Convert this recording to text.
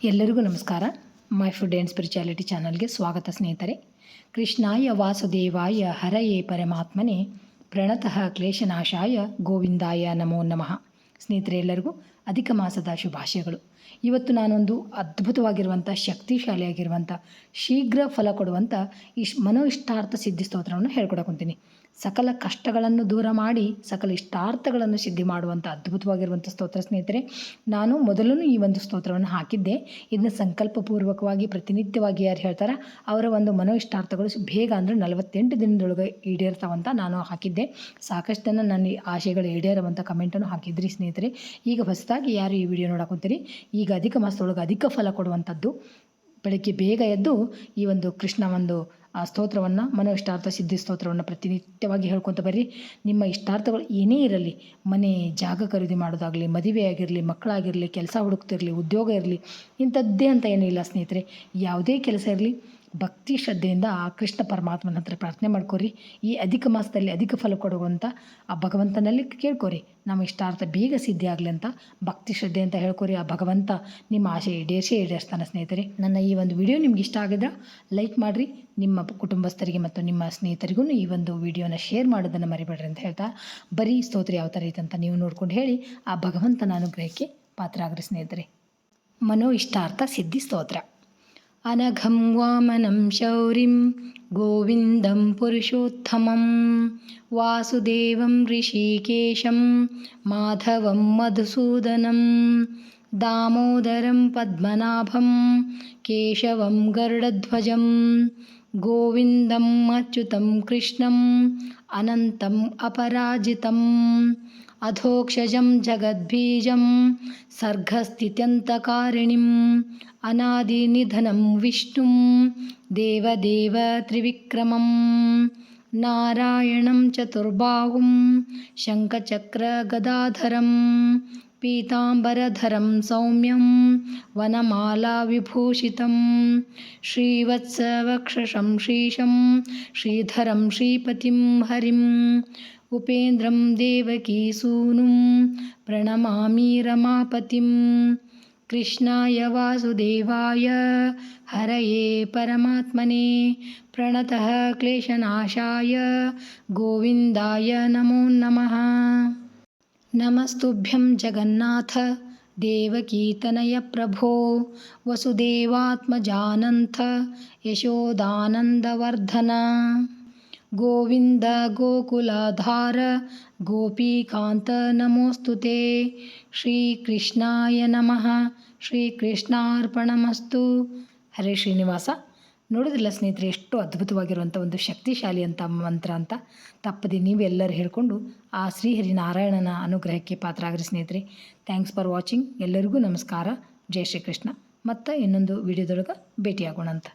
ಎಲ್ಲರಿಗೂ ನಮಸ್ಕಾರ. My food and spirituality ಚಾನಲ್ಗೆ ಸ್ವಾಗತ ಸ್ನೇಹಿತರೆ. ಕೃಷ್ಣಾಯ ವಾಸುದೇವಾಯ ಹರಯೇ ಪರಮಾತ್ಮನೇ ಪ್ರಣತಃ ಕ್ಲೇಶನಾಶಾಯ ಗೋವಿಂದಾಯ ನಮೋ ನಮಃ. ಸ್ನೇಹಿತರೆ, ಎಲ್ಲರಿಗೂ ಅಧಿಕ ಮಾಸದ ಶುಭಾಶಯಗಳು. ಇವತ್ತು ನಾನೊಂದು ಅದ್ಭುತವಾಗಿರುವಂಥ ಶಕ್ತಿಶಾಲಿಯಾಗಿರುವಂಥ ಶೀಘ್ರ ಫಲ ಕೊಡುವಂಥ ಇಷ್ಟಾರ್ಥ ಸಿದ್ಧಿ ಸ್ತೋತ್ರವನ್ನು ಹೇಳ್ಕೊಡಕೊಂತೀನಿ. ಸಕಲ ಕಷ್ಟಗಳನ್ನು ದೂರ ಮಾಡಿ ಸಕಲ ಇಷ್ಟಾರ್ಥಗಳನ್ನು ಸಿದ್ಧಿ ಮಾಡುವಂಥ ಅದ್ಭುತವಾಗಿರುವಂಥ ಸ್ತೋತ್ರ ಸ್ನೇಹಿತರೆ. ನಾನು ಮೊದಲು ಈ ಒಂದು ಸ್ತೋತ್ರವನ್ನು ಹಾಕಿದ್ದೆ. ಇದನ್ನ ಸಂಕಲ್ಪಪೂರ್ವಕವಾಗಿ ಪ್ರತಿನಿತ್ಯವಾಗಿ ಯಾರು ಹೇಳ್ತಾರೆ ಅವರ ಒಂದು ಇಷ್ಟಾರ್ಥಗಳು ಬೇಗ ಅಂದರೆ 48 ದಿನದೊಳಗೆ ಈಡೇರ್ತಾವಂತ ನಾನು ಹಾಕಿದ್ದೆ. ಸಾಕಷ್ಟು ಜನ ನನ್ನ ಆಶೆಗಳು ಈಡೇರುವಂಥ ಕಮೆಂಟನ್ನು ಹಾಕಿದ್ರಿ ಸ್ನೇಹಿತರೆ. ಈಗ ಹೊಸದಾಗಿ ಯಾರು ಈ ವಿಡಿಯೋ ನೋಡಕೊಂತೀರಿ, ಈಗ ಅಧಿಕ ಮಾಸದೊಳಗೆ ಅಧಿಕ ಫಲ ಕೊಡುವಂಥದ್ದು, ಬೆಳಗ್ಗೆ ಬೇಗ ಎದ್ದು ಈ ಒಂದು ಕೃಷ್ಣ ಒಂದು ಸ್ತೋತ್ರವನ್ನು ಇಷ್ಟಾರ್ಥ ಸಿದ್ಧಿ ಸ್ತೋತ್ರವನ್ನು ಪ್ರತಿನಿತ್ಯವಾಗಿ ಹೇಳ್ಕೊತ ಬರ್ರಿ. ನಿಮ್ಮ ಇಷ್ಟಾರ್ಥಗಳು ಏನೇ ಇರಲಿ, ಮನೆ ಜಾಗ ಖರೀದಿ ಮಾಡೋದಾಗಲಿ, ಮದುವೆ ಆಗಿರಲಿ, ಮಕ್ಕಳಾಗಿರಲಿ, ಕೆಲಸ ಹುಡುಕ್ತಿರಲಿ, ಉದ್ಯೋಗ ಇರಲಿ, ಇಂಥದ್ದೇ ಅಂತ ಏನಿಲ್ಲ ಸ್ನೇಹಿತರೆ. ಯಾವುದೇ ಕೆಲಸ ಇರಲಿ ಭಕ್ತಿ ಶ್ರದ್ಧೆಯಿಂದ ಆ ಕೃಷ್ಣ ಪರಮಾತ್ಮನ ಹತ್ರ ಪ್ರಾರ್ಥನೆ ಮಾಡ್ಕೊರಿ. ಈ ಅಧಿಕ ಮಾಸದಲ್ಲಿ ಅಧಿಕ ಫಲ ಕೊಡುವಂಥ ಆ ಭಗವಂತನಲ್ಲಿ ಕೇಳ್ಕೊರಿ, ನಮ್ಮ ಇಷ್ಟಾರ್ಥ ಬೇಗ ಸಿದ್ಧಿ ಆಗಲಿ ಅಂತ ಭಕ್ತಿ ಶ್ರದ್ಧೆ ಅಂತ ಹೇಳ್ಕೊರಿ. ಆ ಭಗವಂತ ನಿಮ್ಮ ಆಸೆ ಈಡೇರಿಸ್ತಾನೆ ಸ್ನೇಹಿತರೆ. ನನ್ನ ಈ ಒಂದು ವಿಡಿಯೋ ನಿಮ್ಗೆ ಇಷ್ಟ ಆಗಿದ್ರೆ ಲೈಕ್ ಮಾಡಿರಿ. ನಿಮ್ಮ ಕುಟುಂಬಸ್ಥರಿಗೆ ಮತ್ತು ನಿಮ್ಮ ಸ್ನೇಹಿತರಿಗೂ ಈ ಒಂದು ವಿಡಿಯೋನ ಶೇರ್ ಮಾಡೋದನ್ನು ಮರಿಬೇಡ್ರಿ ಅಂತ ಹೇಳ್ತಾ, ಬರೀ ಸ್ತೋತ್ರ ಯಾವ ಥರ ಐತೆ ಅಂತ ನೀವು ನೋಡ್ಕೊಂಡು ಹೇಳಿ ಆ ಭಗವಂತನ ಅನುಗ್ರಹಕ್ಕೆ ಪಾತ್ರ ಆಗ್ರಿ ಸ್ನೇಹಿತರೆ. ಇಷ್ಟಾರ್ಥ ಸಿದ್ಧಿ ಸ್ತೋತ್ರ. ಅನಘಂ ವಾಮನಂ ಶೌರಿಂ ಗೋವಿಂದಂ ಪುರುಷೋತ್ತಮಂ ವಾಸುದೇವಂ ಋಷಿಕೇಶಂ ಮಾಧವಂ ಮಧುಸೂದನಂ ದಾಮೋದರಂ ಪದ್ಮನಾಭಂ ಕೇಶವಂ ಗರುಡಧ್ವಜಂ ಗೋವಿಂದಂ ಅಚ್ಯುತಂ ಕೃಷ್ಣಂ ಅನಂತಂ ಅಪರಾಜಿತಂ ಅಧೋಕ್ಷಜಂ ಜಗದ್ಬೀಜಂ ಸರ್ಗಸ್ಥಿತ್ಯಂತಕಾರಿಣಿಂ ಅನಾದಿನಿಧನಂ ವಿಷ್ಣುಂ ದೇವದೇವ ತ್ರಿವಿಕ್ರಮಂ ನಾರಾಯಣಂ ಚತುರ್ಬಾಹುಂ ಶಂಖಚಕ್ರ ಗದಾಧರಂ ಪೀತಾಂಬರಧರಂ ಸೌಮ್ಯಂ ವನಮಾಲಾ ವಿಭೂಷಿತಂ ಶ್ರೀವತ್ಸವಕ್ಷಸಂ ಶ್ರೀಶಂ ಶ್ರೀಧರಂ ಶ್ರೀಪತಿಂ ಹರಿಂ ಉಪೇಂದ್ರಂ ದೇವಕೀಸೂನುಂ ಪ್ರಣಮಾಮಿ ರಮಾಪತಿಂ. ಕೃಷ್ಣಾಯ ವಾಸುದೇವಾಯ ಹರಯೇ ಪರಮಾತ್ಮನೇ ಪ್ರಣತಃ ಕ್ಲೇಶನಾಶಾಯ ಗೋವಿಂದಾಯ ನಮೋ ನಮಃ. ನಮಸ್ತುಭ್ಯಂ ಜಗನ್ನಾಥ ದೇವಕೀತನಯ ಪ್ರಭೋ ವಸುದೇವಾತ್ಮಜಾನಂಥ ಯಶೋದಾನಂದವರ್ಧನ ಗೋವಿಂದ ಗೋಕುಲಾಧಾರ ಗೋಪೀಕಾಂತ ನಮೋಸ್ತುತೆ. ಶ್ರೀಕೃಷ್ಣಾಯ ನಮಃ. ಶ್ರೀಕೃಷ್ಣಾರ್ಪಣಮಸ್ತು. ಹರೇ ಶ್ರೀನಿವಾಸ. ನೋಡೋದಿಲ್ಲ ಸ್ನೇಹಿತರೆ, ಎಷ್ಟು ಅದ್ಭುತವಾಗಿರುವಂಥ ಒಂದು ಶಕ್ತಿಶಾಲಿ ಅಂತ ಮಂತ್ರ ಅಂತ. ತಪ್ಪದೆ ನೀವೆಲ್ಲರೂ ಹೇಳ್ಕೊಂಡು ಆ ಶ್ರೀಹರಿನಾರಾಯಣನ ಅನುಗ್ರಹಕ್ಕೆ ಪಾತ್ರ ಆಗ್ರಿ ಸ್ನೇಹಿತರೆ. Thanks for watching. ಎಲ್ಲರಿಗೂ ನಮಸ್ಕಾರ. ಜೈ ಶ್ರೀಕೃಷ್ಣ. ಮತ್ತು ಇನ್ನೊಂದು ವಿಡಿಯೋದೊಳಗೆ ಭೇಟಿಯಾಗೋಣ ಅಂತ.